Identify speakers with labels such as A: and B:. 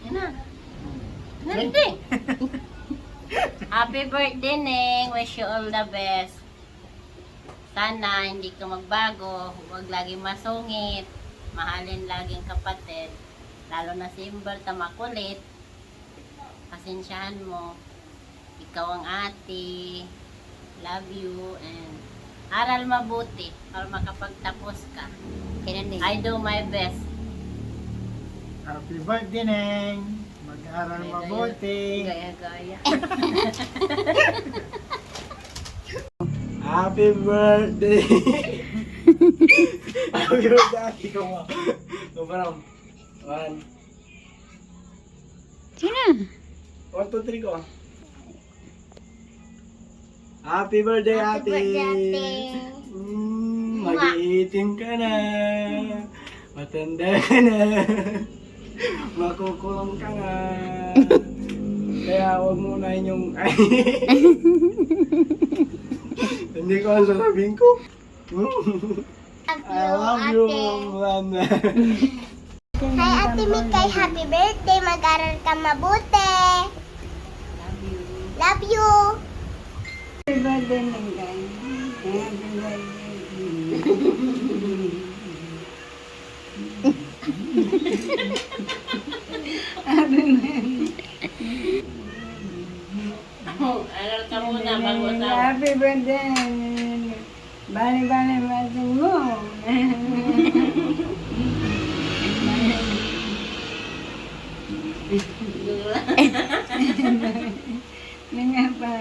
A: Yan na. Hindi. Happy birthday, Neng. Wish you all the best. Sana hindi ka magbago. Huwag laging masungit. Mahalin laging kapatid. Lalo na si Imber, makulit. Pasensyahan mo. Ikaw ang ate. Love you. And aral mabuti para makapagtapos ka. I do my best.
B: Happy birthday, Neng. Mag-aral mabuti.
A: Gaya-gaya.
B: Happy birthday. Happy birthday. Ikaw mo. Parang, 1,
C: Sino?
B: 1, 2, 3 ko. Happy birthday, ate. Mag-iitim ka na. Matanda ka na. Makukulong ka nga. Kaya huwag muna inyong... Hindi ko ang sasabihin ko. I love you, Mama.
D: Hi, Ate Mikay. Happy birthday. Mag-aral ka mabuti.
A: Love you.
D: Love you.
C: Happy birthday, Nengay. Happy birthday.
A: Aral ka muna bago sa...
C: Happy birthday. Bani-bani batin mo. Nga pa.